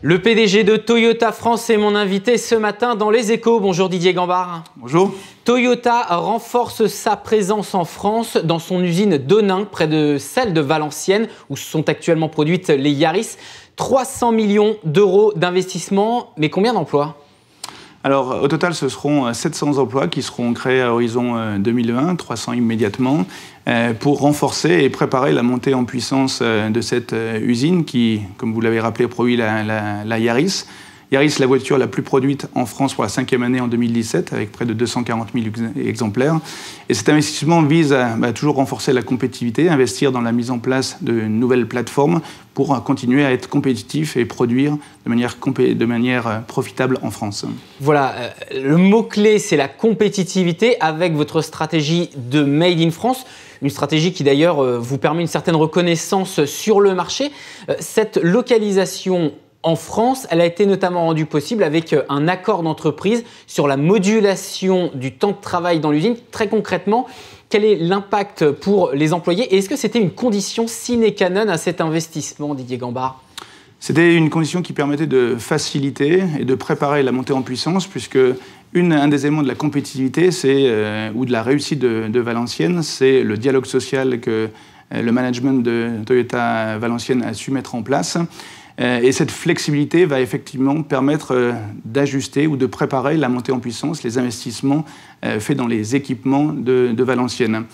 Le PDG de Toyota France est mon invité ce matin dans Les Échos. Bonjour Didier Gambard. Bonjour. Toyota renforce sa présence en France dans son usine d'Onin, près de celle de Valenciennes, où sont actuellement produites les Yaris. 300 millions d'euros d'investissement, mais combien d'emplois ? Alors, au total, ce seront 700 emplois qui seront créés à horizon 2020, 300 immédiatement, pour renforcer et préparer la montée en puissance de cette usine qui, comme vous l'avez rappelé, produit la Yaris. Yaris, la voiture la plus produite en France pour la 5e année en 2017, avec près de 240 000 exemplaires. Et cet investissement vise à toujours renforcer la compétitivité, investir dans la mise en place de nouvelles plateformes pour continuer à être compétitif et produire de manière profitable en France. Voilà, le mot-clé, c'est la compétitivité avec votre stratégie de Made in France. Une stratégie qui d'ailleurs vous permet une certaine reconnaissance sur le marché. Cette localisation en France, elle a été notamment rendue possible avec un accord d'entreprise sur la modulation du temps de travail dans l'usine. Très concrètement, quel est l'impact pour les employés et est-ce que c'était une condition sine qua non à cet investissement, Didier Gambard ? C'était une condition qui permettait de faciliter et de préparer la montée en puissance, puisque un des éléments de la compétitivité ou de la réussite de Valenciennes, c'est le dialogue social que le management de Toyota Valenciennes a su mettre en place. Et cette flexibilité va effectivement permettre d'ajuster ou de préparer la montée en puissance, les investissements faits dans les équipements de Valenciennes.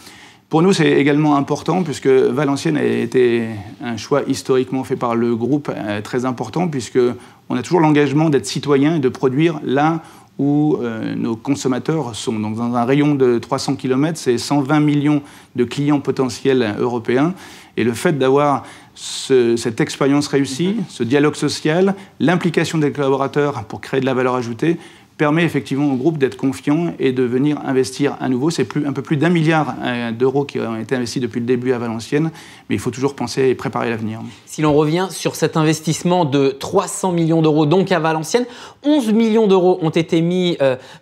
Pour nous, c'est également important puisque Valenciennes a été un choix historiquement fait par le groupe très important, puisqu'on a toujours l'engagement d'être citoyen et de produire là où nos consommateurs sont. Donc, dans un rayon de 300 km, c'est 120 millions de clients potentiels européens. Et le fait d'avoir cette expérience réussie, ce dialogue social, l'implication des collaborateurs pour créer de la valeur ajoutée, permet effectivement au groupe d'être confiant et de venir investir à nouveau. C'est un peu plus d'1 milliard d'euros qui ont été investis depuis le début à Valenciennes, mais il faut toujours penser et préparer l'avenir. Si l'on revient sur cet investissement de 300 millions d'euros donc à Valenciennes, 11 millions d'euros ont été mis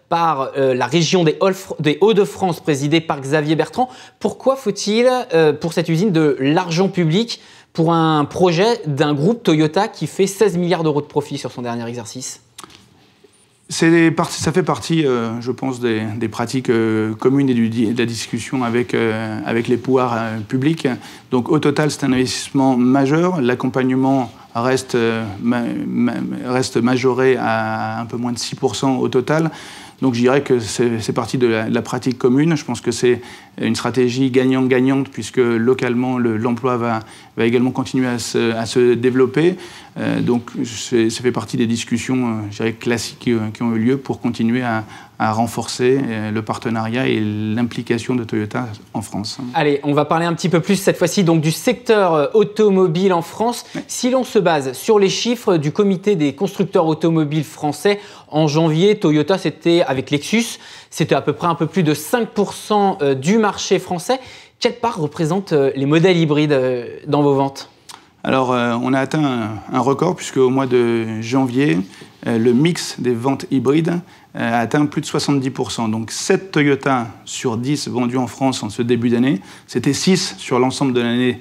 par la région des Hauts-de-France présidée par Xavier Bertrand. Pourquoi faut-il pour cette usine de l'argent public pour un projet d'un groupe Toyota qui fait 16 milliards d'euros de profit sur son dernier exercice ? Ça fait partie, je pense, des pratiques communes et de la discussion avec les pouvoirs publics. Donc, au total, c'est un investissement majeur. L'accompagnement reste majoré à un peu moins de 6% au total. Donc, je dirais que c'est partie de la pratique commune. Je pense que c'est une stratégie gagnante-gagnante puisque localement, l'emploi va également continuer à se développer. Donc, ça fait partie des discussions, je dirais, classiques qui ont eu lieu pour continuer à renforcer le partenariat et l'implication de Toyota en France. Allez, on va parler un petit peu plus cette fois-ci donc du secteur automobile en France. Oui. Si l'on se base sur les chiffres du comité des constructeurs automobiles français, en janvier, Toyota, avec Lexus, c'était à peu près un peu plus de 5% du marché français. Quelle part représentent les modèles hybrides dans vos ventes ? Alors, on a atteint un record puisque au mois de janvier, le mix des ventes hybrides a atteint plus de 70%. Donc 7 Toyota sur 10 vendus en France en ce début d'année. C'était 6 sur l'ensemble de l'année,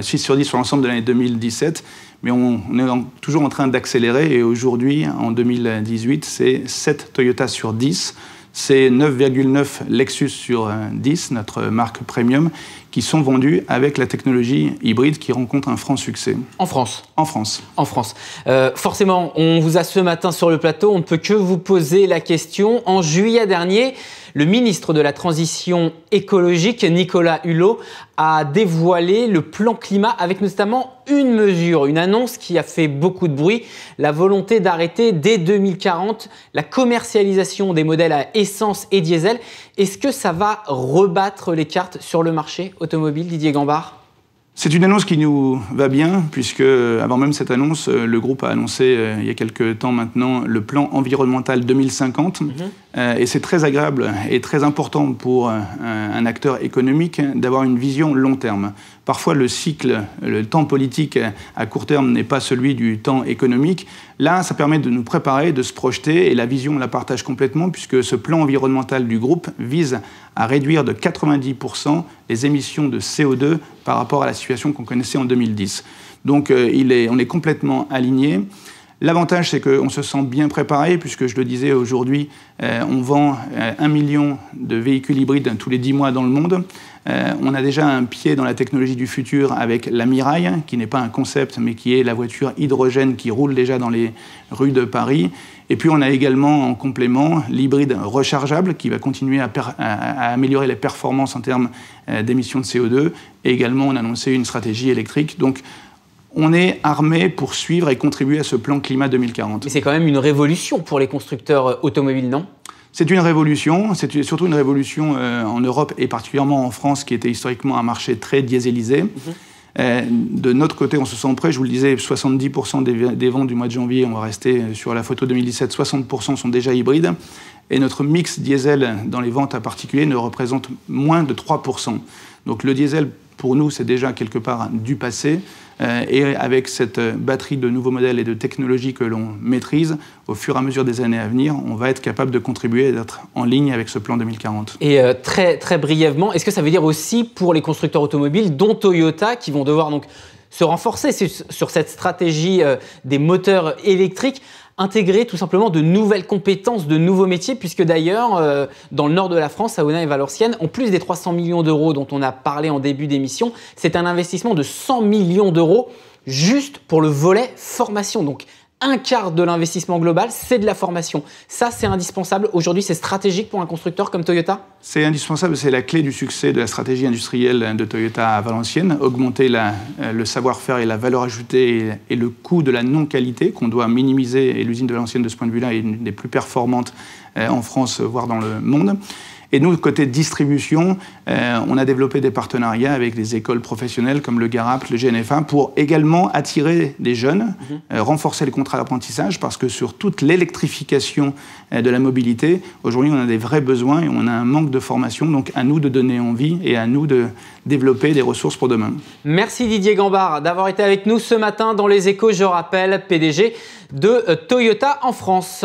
6 sur 10 sur l'ensemble de l'année 2017. Mais on est toujours en train d'accélérer et aujourd'hui, en 2018, c'est 7 Toyota sur 10. C'est 9,9 Lexus sur 10, notre marque premium, qui sont vendus avec la technologie hybride qui rencontre un franc succès. En France ? En France. En France. Forcément, on vous a ce matin sur le plateau, on ne peut que vous poser la question. En juillet dernier, le ministre de la Transition écologique, Nicolas Hulot, a dévoilé le plan climat avec notamment une mesure, une annonce qui a fait beaucoup de bruit, la volonté d'arrêter dès 2040 la commercialisation des modèles à essence et diesel. Est-ce que ça va rebattre les cartes sur le marché automobile, Didier Gambard ? C'est une annonce qui nous va bien, puisque avant même cette annonce, le groupe a annoncé il y a quelques temps maintenant le plan environnemental 2050. Et c'est très agréable et très important pour un acteur économique d'avoir une vision long terme. Parfois, le temps politique à court terme n'est pas celui du temps économique. Là, ça permet de nous préparer, de se projeter, et la vision, on la partage complètement, puisque ce plan environnemental du groupe vise à réduire de 90% les émissions de CO2 par rapport à la situation qu'on connaissait en 2010. Donc, on est complètement aligné. L'avantage, c'est qu'on se sent bien préparé, puisque je le disais aujourd'hui, on vend 1 million de véhicules hybrides tous les 10 mois dans le monde. On a déjà un pied dans la technologie du futur avec la Mirai, qui n'est pas un concept, mais qui est la voiture hydrogène qui roule déjà dans les rues de Paris. Et puis on a également en complément l'hybride rechargeable qui va continuer à améliorer les performances en termes d'émissions de CO2. Et également on a annoncé une stratégie électrique. Donc on est armé pour suivre et contribuer à ce plan climat 2040. Mais c'est quand même une révolution pour les constructeurs automobiles, non ? C'est une révolution, c'est surtout une révolution en Europe et particulièrement en France qui était historiquement un marché très dieselisé. De notre côté, on se sent prêt. Je vous le disais, 70% des ventes du mois de janvier, on va rester sur la photo 2017, 60% sont déjà hybrides. Et notre mix diesel dans les ventes à particuliers ne représente moins de 3%. Donc le diesel, pour nous, c'est déjà quelque part du passé. Et avec cette batterie de nouveaux modèles et de technologies que l'on maîtrise, au fur et à mesure des années à venir, on va être capable de contribuer et d'être en ligne avec ce plan 2040. Et très, très brièvement, est-ce que ça veut dire aussi pour les constructeurs automobiles, dont Toyota, qui vont devoir donc se renforcer sur cette stratégie des moteurs électriques, intégrer tout simplement de nouvelles compétences, de nouveaux métiers, puisque d'ailleurs, dans le nord de la France, à Onnaing et Valenciennes, en plus des 300 millions d'euros dont on a parlé en début d'émission, c'est un investissement de 100 millions d'euros juste pour le volet formation. Donc, un quart de l'investissement global, c'est de la formation. Ça, c'est indispensable. Aujourd'hui, c'est stratégique pour un constructeur comme Toyota ? C'est indispensable, c'est la clé du succès de la stratégie industrielle de Toyota à Valenciennes. Augmenter le savoir-faire et la valeur ajoutée et le coût de la non-qualité qu'on doit minimiser. Et l'usine de Valenciennes, de ce point de vue-là, est une des plus performantes en France, voire dans le monde. Et nous, côté distribution, on a développé des partenariats avec des écoles professionnelles comme le GARAP, le GNFA, pour également attirer des jeunes, renforcer les contrats d'apprentissage, parce que sur toute l'électrification de la mobilité, aujourd'hui, on a des vrais besoins et on a un manque de formation. Donc, à nous de donner envie et à nous de développer des ressources pour demain. Merci Didier Gambard d'avoir été avec nous ce matin dans Les Échos. Je rappelle, PDG de Toyota en France.